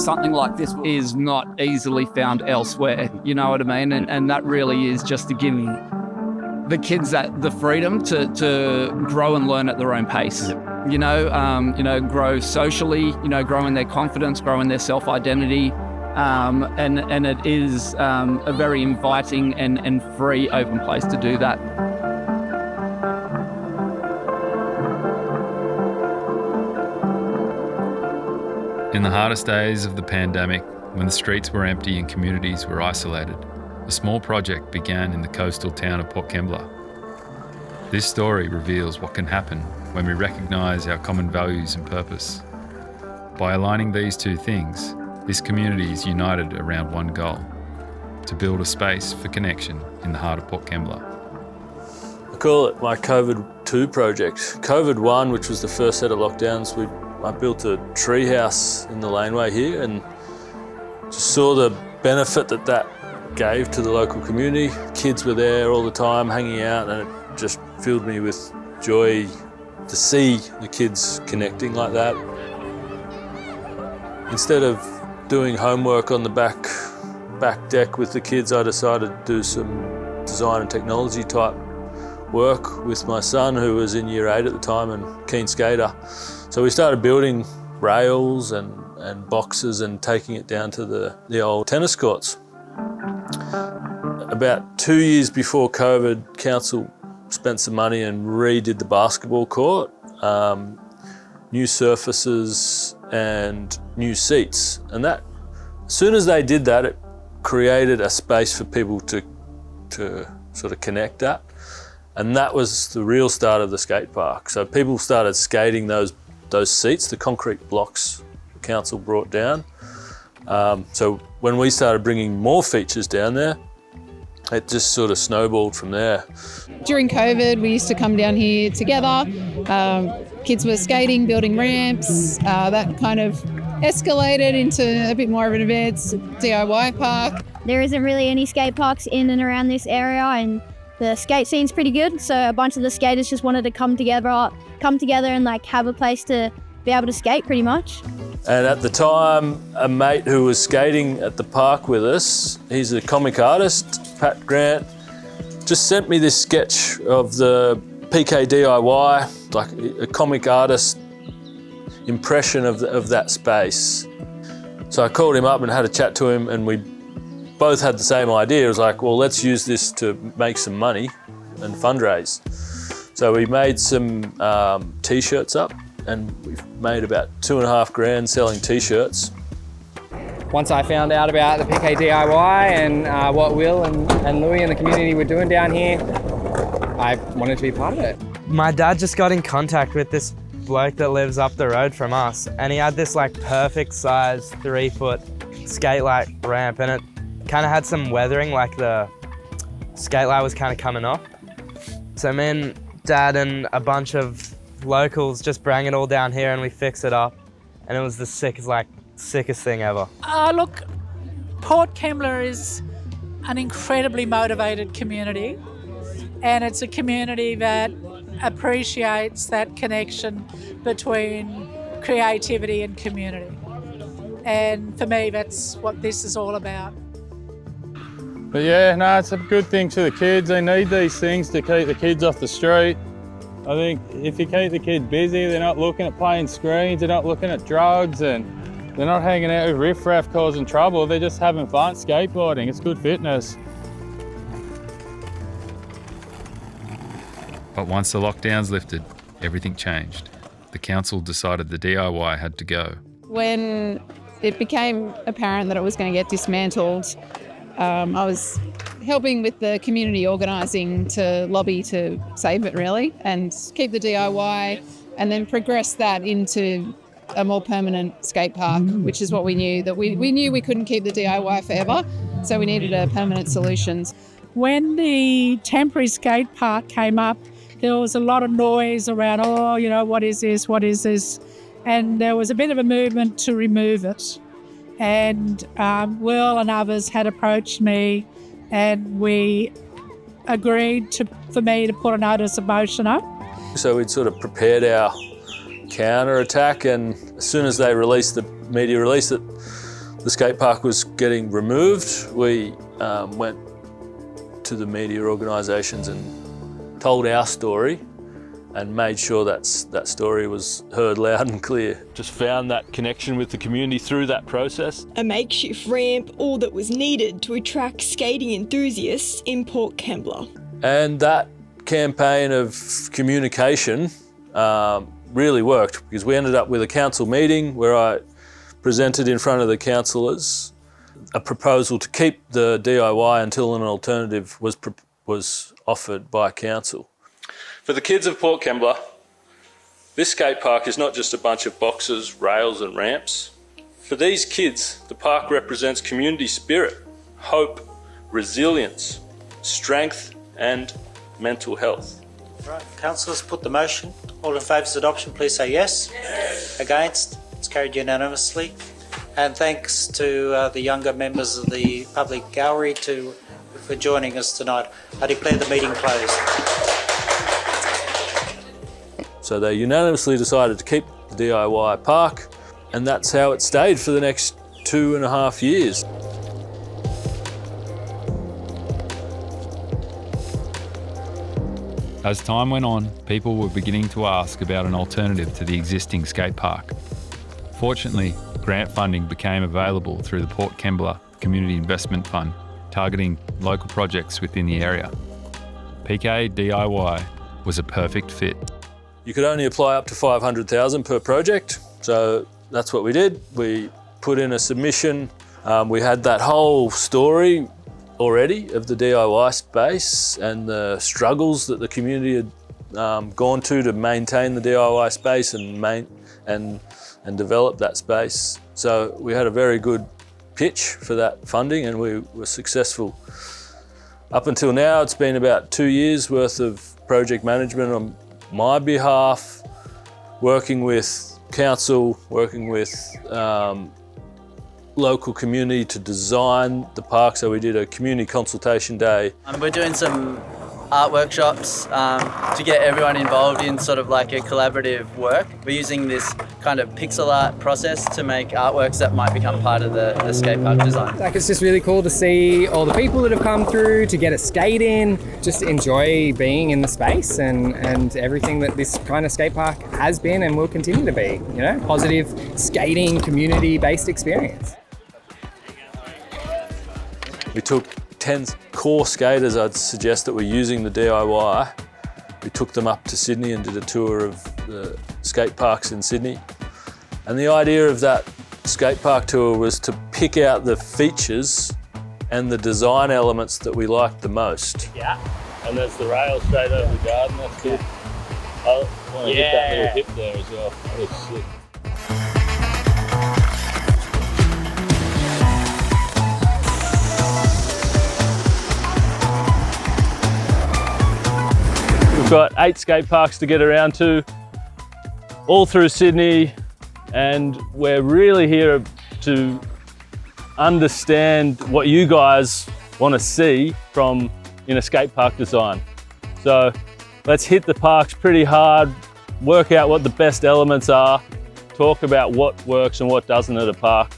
something like this is not easily found elsewhere, you know what I mean? And that really is just to give the kids the freedom to grow and learn at their own pace. Grow socially, grow in their confidence, grow in their self-identity. And it is a very inviting and free, open place to do that. In the hardest days of the pandemic, when the streets were empty and communities were isolated, a small project began in the coastal town of Port Kembla. This story reveals what can happen when we recognise our common values and purpose. By aligning these two things, this community is united around one goal: to build a space for connection in the heart of Port Kembla. I call it my COVID-2 project. COVID-1, which was the first set of lockdowns, I built a tree house in the laneway here and just saw the benefit that gave to the local community. Kids were there all the time hanging out, and it just filled me with joy to see the kids connecting like that. Instead of doing homework on the back deck with the kids, I decided to do some design and technology type work with my son, who was in year 8 at the time and keen skater. So we started building rails and boxes and taking it down to the old tennis courts. About 2 years before COVID, council spent some money and redid the basketball court, new surfaces and new seats. And that, as soon as they did that, it created a space for people to sort of connect at. And that was the real start of the skate park. So people started skating those seats, the concrete blocks the council brought down. So when we started bringing more features down there, it just sort of snowballed from there. During COVID, we used to come down here together. Kids were skating, building ramps. That kind of escalated into a bit more of an advanced DIY park. There isn't really any skate parks in and around this area, and the skate scene's pretty good. So a bunch of the skaters just wanted to come together and like have a place to be able to skate pretty much. And at the time, a mate who was skating at the park with us, he's a comic artist, Pat Grant, just sent me this sketch of the PKDIY, like a comic artist impression of that space. So I called him up and had a chat to him, and we both had the same idea. It was like, well, let's use this to make some money and fundraise. So we made some t-shirts up, and we've made about $2,500 selling t-shirts. Once I found out about the PKDIY and what Will and Louis and the community were doing down here, I wanted to be part of it. My dad just got in contact with this bloke that lives up the road from us, and he had this like perfect size 3-foot skate light ramp, and it kind of had some weathering, like the skate light was kind of coming off. So me and Dad and a bunch of locals just bring it all down here and we fix it up, and it was the sickest thing ever. Look, Port Kembla is an incredibly motivated community, and it's a community that appreciates that connection between creativity and community. And for me, that's what this is all about. But yeah, no, it's a good thing to the kids. They need these things to keep the kids off the street. I think if you keep the kids busy, they're not looking at playing screens, they're not looking at drugs, and they're not hanging out with riffraff causing trouble. They're just having fun skateboarding. It's good fitness. But once the lockdowns lifted, everything changed. The council decided the DIY had to go. When it became apparent that it was going to get dismantled, I was helping with the community organising to lobby to save it really and keep the DIY, and then progress that into a more permanent skate park, which is what we knew, that we knew we couldn't keep the DIY forever, so we needed a permanent solution. When the temporary skate park came up, there was a lot of noise around, what is this? And there was a bit of a movement to remove it. And Will and others had approached me, and we agreed for me to put a notice of motion up. So we'd sort of prepared our counter-attack, and as soon as they media released it, the skate park was getting removed, we went to the media organisations and told our story and made sure that story was heard loud and clear. Just found that connection with the community through that process. A makeshift ramp, all that was needed to attract skating enthusiasts in Port Kembla. And that campaign of communication really worked, because we ended up with a council meeting where I presented in front of the councillors a proposal to keep the DIY until an alternative was offered by council. For the kids of Port Kembla, this skate park is not just a bunch of boxes, rails and ramps. For these kids, the park represents community spirit, hope, resilience, strength and mental health. Right, councillors, put the motion. All in favour of adoption, please say yes. Yes. Against? It's carried unanimously. And thanks to the younger members of the public gallery for joining us tonight. I declare the meeting closed. So they unanimously decided to keep the DIY park, and that's how it stayed for the next 2.5 years. As time went on, people were beginning to ask about an alternative to the existing skate park. Fortunately, grant funding became available through the Port Kembla Community Investment Fund, targeting local projects within the area. PKDIY was a perfect fit. You could only apply up to $500,000 per project, so that's what we did. We put in a submission. We had that whole story already of the DIY space and the struggles that the community had gone to maintain the DIY space and develop that space. So we had a very good pitch for that funding, and we were successful. Up until now, it's been about 2 years worth of project management on my behalf, working with council, working with local community to design the park. So we did a community consultation day. We're doing some art workshops to get everyone involved in sort of like a collaborative work. We're using this kind of pixel art process to make artworks that might become part of the skate park design. Like, it's just really cool to see all the people that have come through, to get a skate in, just enjoy being in the space and everything that this kind of skate park has been and will continue to be, you know, positive skating, community-based experience. We took 10 core skaters, I'd suggest, that were using the DIY. We took them up to Sydney and did a tour of the skate parks in Sydney. And the idea of that skate park tour was to pick out the features and the design elements that we liked the most. Yeah. And there's the rail straight over the garden, that's good. I want to hit that little hip there as well. That looks sick. We've got 8 skate parks to get around to, all through Sydney, and we're really here to understand what you guys want to see in a skate park design. So let's hit the parks pretty hard, work out what the best elements are, talk about what works and what doesn't at a park,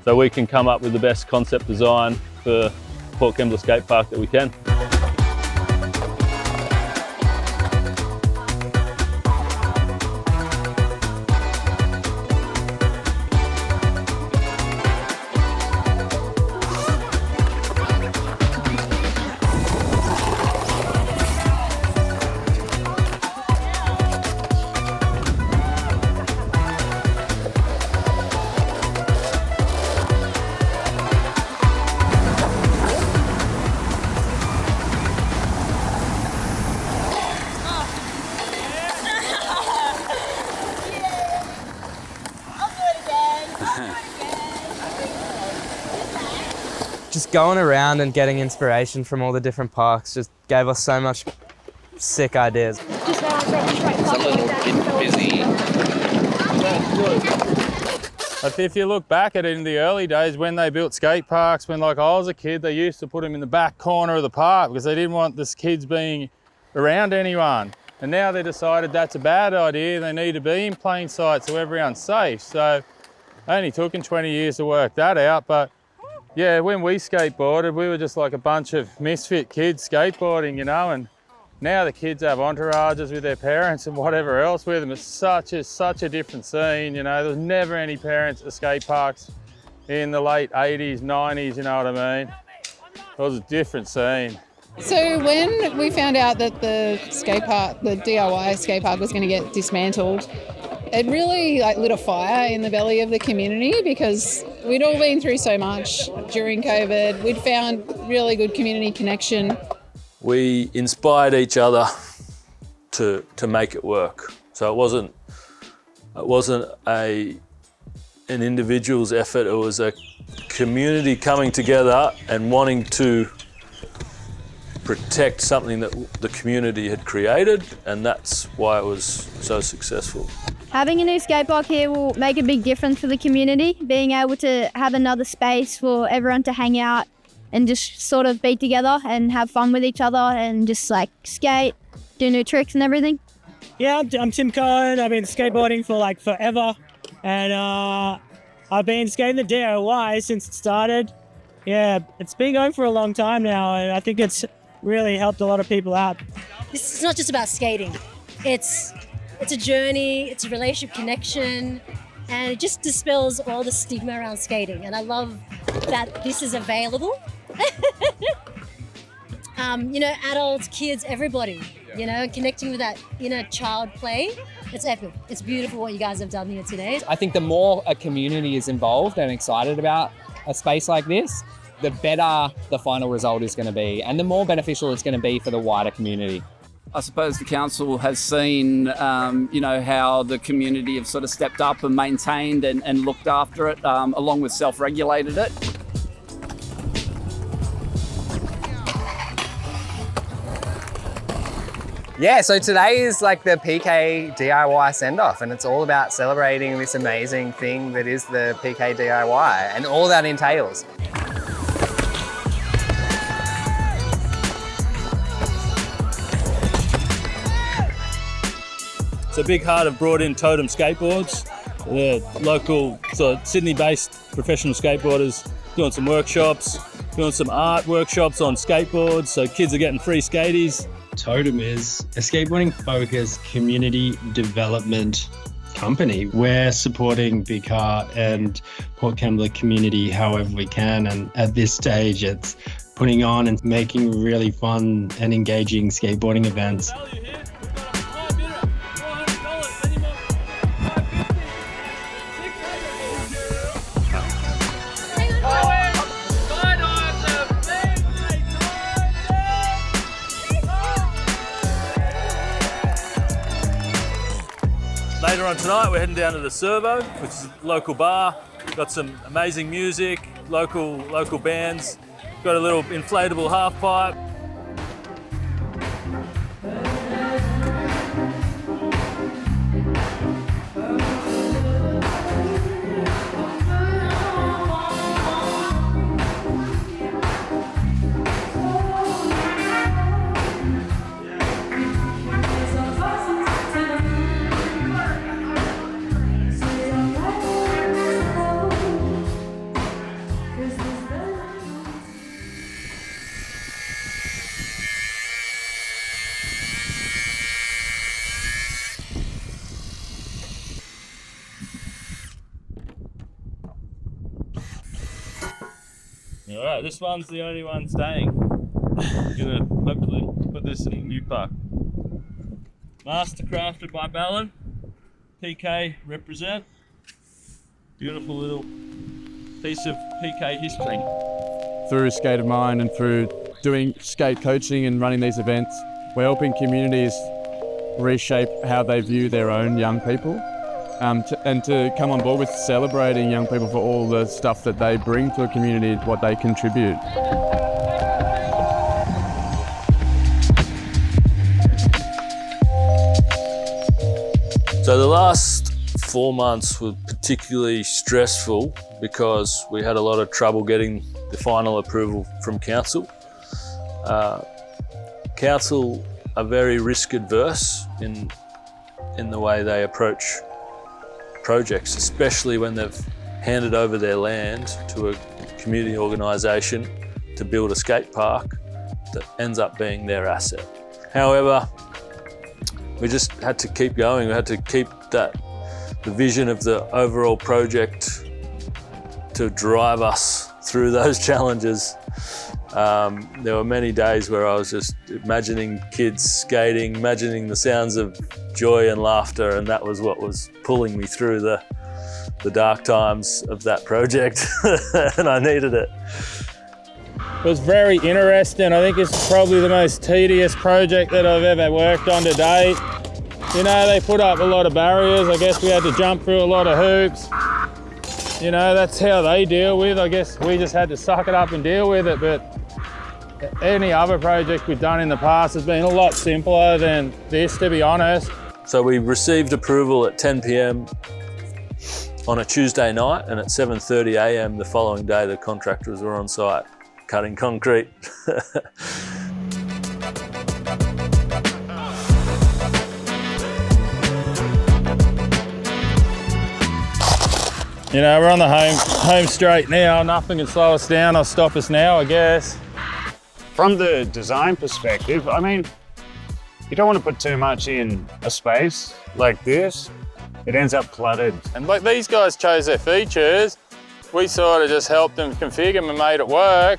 so we can come up with the best concept design for Port Kembla Skate Park that we can. Just going around and getting inspiration from all the different parks just gave us so much sick ideas. It's a little bit busy. But if you look back at it in the early days when they built skate parks, when like I was a kid, they used to put them in the back corner of the park because they didn't want the kids being around anyone. And now they decided that's a bad idea. They need to be in plain sight so everyone's safe. So Only took him 20 years to work that out, but yeah, when we skateboarded, we were just like a bunch of misfit kids skateboarding, you know, and now the kids have entourages with their parents and whatever else with them. It's such a different scene, you know. There was never any parents at skate parks in the late 80s, 90s, you know what I mean? It was a different scene. So when we found out that the skate park, the DIY skate park was going to get dismantled, it really lit a fire in the belly of the community because we'd all been through so much during COVID. We'd found really good community connection. We inspired each other to make it work. So it wasn't an individual's effort, it was a community coming together and wanting to protect something that the community had created, and that's why it was so successful. Having a new skate park here will make a big difference for the community, being able to have another space for everyone to hang out and just sort of be together and have fun with each other and just like skate, do new tricks and everything. Yeah, I'm Tim Cohen. I've been skateboarding for like forever, and I've been skating the DIY since it started. Yeah, it's been going for a long time now, and I think it's really helped a lot of people out. This is not just about skating. It's a journey, it's a relationship connection, and it just dispels all the stigma around skating. And I love that this is available. You know, adults, kids, everybody, you know, connecting with that inner child play. It's epic. It's beautiful what you guys have done here today. I think the more a community is involved and excited about a space like this, the better the final result is going to be and the more beneficial it's going to be for the wider community. I suppose the council has seen, you know, how the community have sort of stepped up and maintained and looked after it, along with self-regulated it. Yeah, so today is like the PKDIY send-off, and it's all about celebrating this amazing thing that is the PKDIY and all that entails. So Big Heart have brought in Totem skateboards. They're local, so Sydney-based professional skateboarders doing some workshops, doing some art workshops on skateboards, so kids are getting free skaties. Totem is a skateboarding-focused community development company. We're supporting Big Heart and Port Kembla community however we can, and at this stage it's putting on and making really fun and engaging skateboarding events. Later on tonight, we're heading down to the Servo, which is a local bar. Got some amazing music, local bands. Got a little inflatable half pipe. All right, this one's the only one staying. Gonna hopefully put this in a new park. Master crafted by Ballon. PK represent. Beautiful little piece of PK history. Through Skate of Mine and through doing skate coaching and running these events, we're helping communities reshape how they view their own young people. And to come on board with celebrating young people for all the stuff that they bring to a community, what they contribute. So the last 4 months were particularly stressful because we had a lot of trouble getting the final approval from council. Council are very risk adverse in the way they approach projects, especially when they've handed over their land to a community organisation to build a skate park that ends up being their asset. However, we just had to keep going. We had to keep the vision of the overall project to drive us through those challenges. There were many days where I was just imagining kids skating, imagining the sounds of joy and laughter, and that was what was pulling me through the dark times of that project, and I needed it. It was very interesting. I think it's probably the most tedious project that I've ever worked on to date. You know, they put up a lot of barriers. I guess we had to jump through a lot of hoops. You know, that's how they deal with. I guess we just had to suck it up and deal with it. But any other project we've done in the past has been a lot simpler than this, to be honest. So we received approval at 10 p.m. on a Tuesday night, and at 7:30 a.m. the following day the contractors were on site cutting concrete. You know, we're on the home straight now. Nothing can slow us down or stop us now, I guess. From the design perspective, I mean, you don't want to put too much in a space like this. It ends up cluttered. And like these guys chose their features, we sort of just helped them configure them and made it work.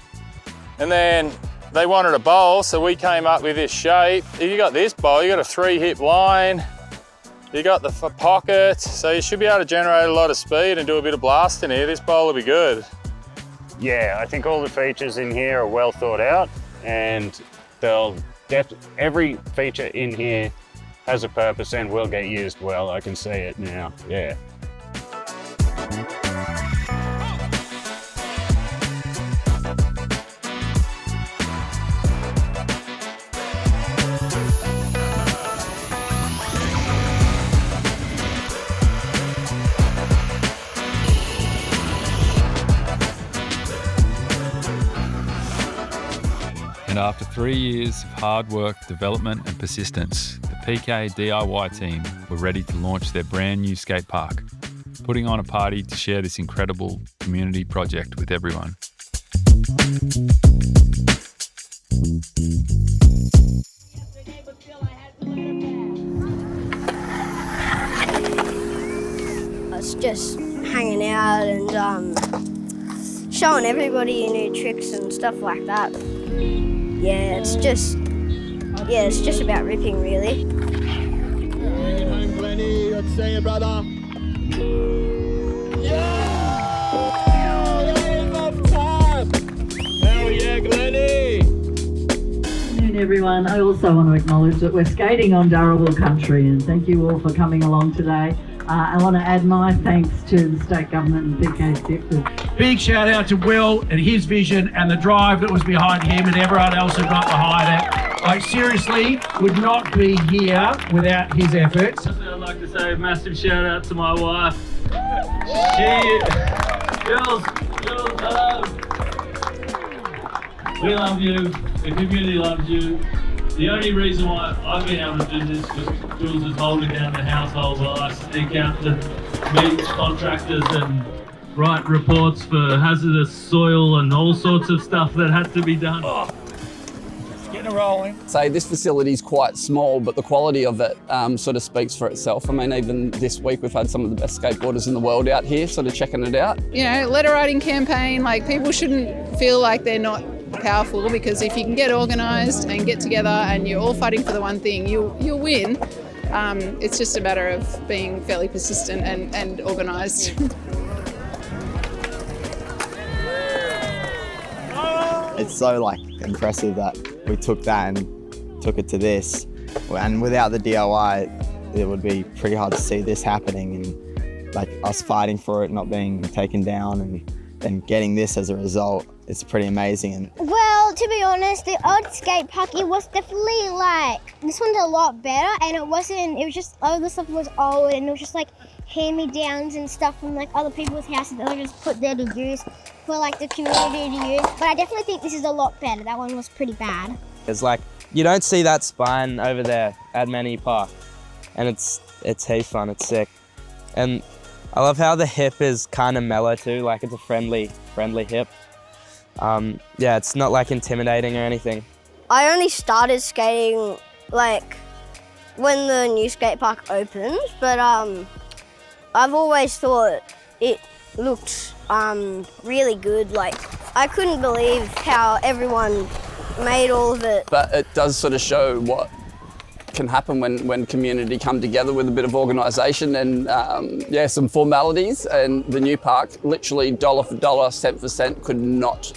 And then they wanted a bowl, so we came up with this shape. You got this bowl, you got a 3-hip line, you got the pocket, so you should be able to generate a lot of speed and do a bit of blasting here. This bowl will be good. Yeah, I think all the features in here are well thought out, and every feature in here has a purpose and will get used well. I can see it now, yeah. And after 3 years of hard work, development and persistence, the PKDIY team were ready to launch their brand new skate park, putting on a party to share this incredible community project with everyone. It's just hanging out and showing everybody new tricks and stuff like that. Yeah, it's just about ripping, really. Home, Glennie. Good to see you, brother. Yeah! Enough time! Hell yeah, Glennie! Good afternoon, everyone. I also want to acknowledge that we're skating on Darrawal country, and thank you all for coming along today. I want to add my thanks to the state government and PK Skate. Big shout out to Will and his vision and the drive that was behind him and everyone else who got behind it. I seriously would not be here without his efforts. I'd like to say a massive shout out to my wife. Girls, we love you, the community loves you. The only reason why I've been able to do this was Jules is holding down the household while I sneak out to meet contractors and write reports for hazardous soil and all sorts of stuff that had to be done. Getting it rolling. So this facility is quite small, but the quality of it sort of speaks for itself. I mean, even this week we've had some of the best skateboarders in the world out here sort of checking it out. You know, letter writing campaign, like people shouldn't feel like they're not powerful, because if you can get organised and get together and you're all fighting for the one thing, you'll win. It's just a matter of being fairly persistent and organised. It's so impressive that we took that and took it to this. And without the DIY, it would be pretty hard to see this happening, and us fighting for it not being taken down and then getting this as a result. It's pretty amazing. And Well, to be honest, the old skate park, it was definitely this one's a lot better, and it was just, all the stuff was old, and it was just hand-me-downs and stuff from other people's houses that they just put there to use for the community to use. But I definitely think this is a lot better. That one was pretty bad. It's you don't see that spine over there at Manny Park, and it's heaps fun, it's sick. And I love how the hip is kind of mellow too, like it's a friendly hip. Yeah, it's not like intimidating or anything. I only started skating like when the new skate park opened, but I've always thought it looked really good. Like I couldn't believe how everyone made all of it. But it does sort of show what can happen when community come together with a bit of organisation and some formalities. And the new park, literally dollar for dollar, cent for cent, could not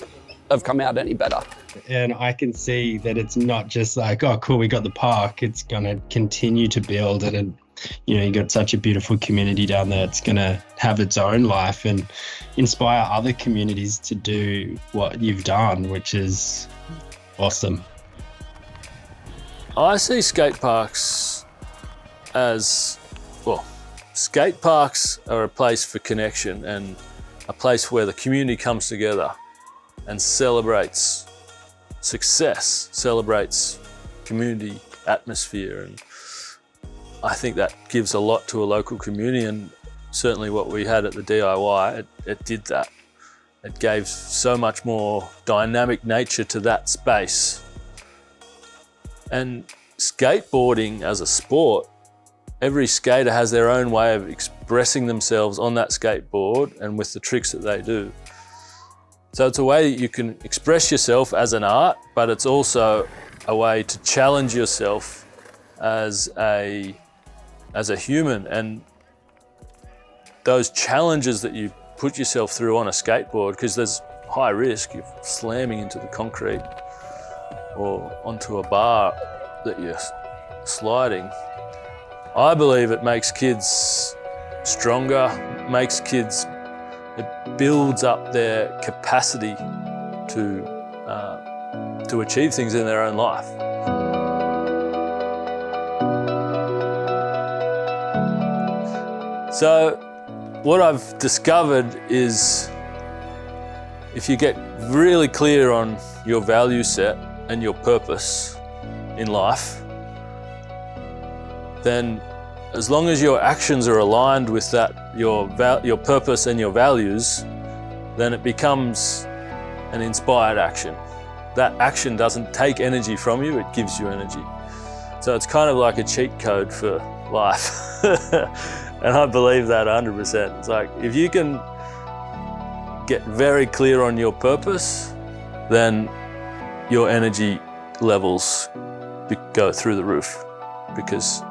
have come out any better. And I can see that it's not just like, oh, cool, we got the park. It's going to continue to build, and you got such a beautiful community down there. It's going to have its own life and inspire other communities to do what you've done, which is awesome. I see skate parks as, well, skate parks are a place for connection and a place where the community comes together and celebrates success, celebrates community atmosphere. And I think that gives a lot to a local community, and certainly what we had at the DIY, it did that. It gave so much more dynamic nature to that space. And skateboarding as a sport, every skater has their own way of expressing themselves on that skateboard and with the tricks that they do. So it's a way that you can express yourself as an art, but it's also a way to challenge yourself as a human. And those challenges that you put yourself through on a skateboard, because there's high risk, you're slamming into the concrete or onto a bar that you're sliding. I believe it makes kids stronger, it builds up their capacity to achieve things in their own life. So what I've discovered is if you get really clear on your value set and your purpose in life, then as long as your actions are aligned with that, your purpose and your values, then it becomes an inspired action. That action doesn't take energy from you, it gives you energy. So it's kind of like a cheat code for life. And I believe that 100%. It's like, if you can get very clear on your purpose, then your energy levels go through the roof, because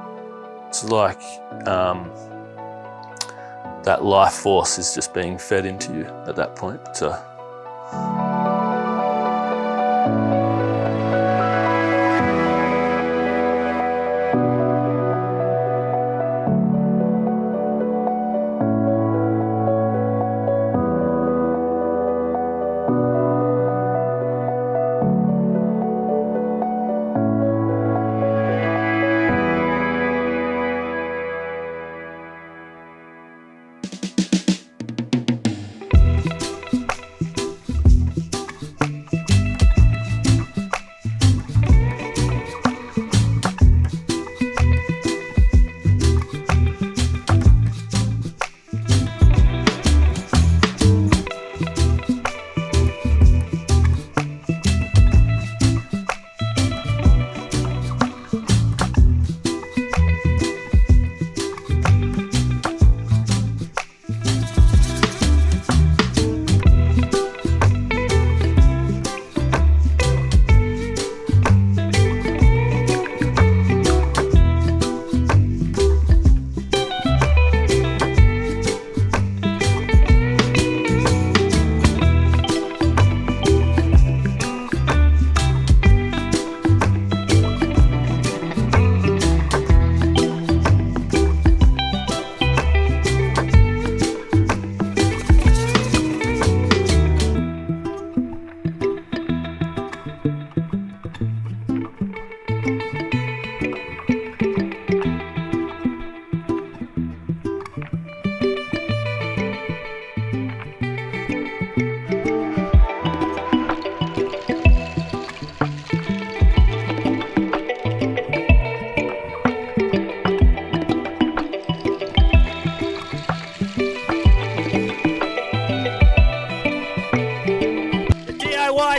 it's like that life force is just being fed into you at that point. So.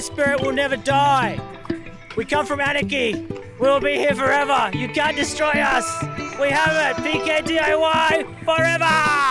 spirit will never die. We come from anarchy. We'll be here forever. You can't destroy us. We have it. PKDIY forever.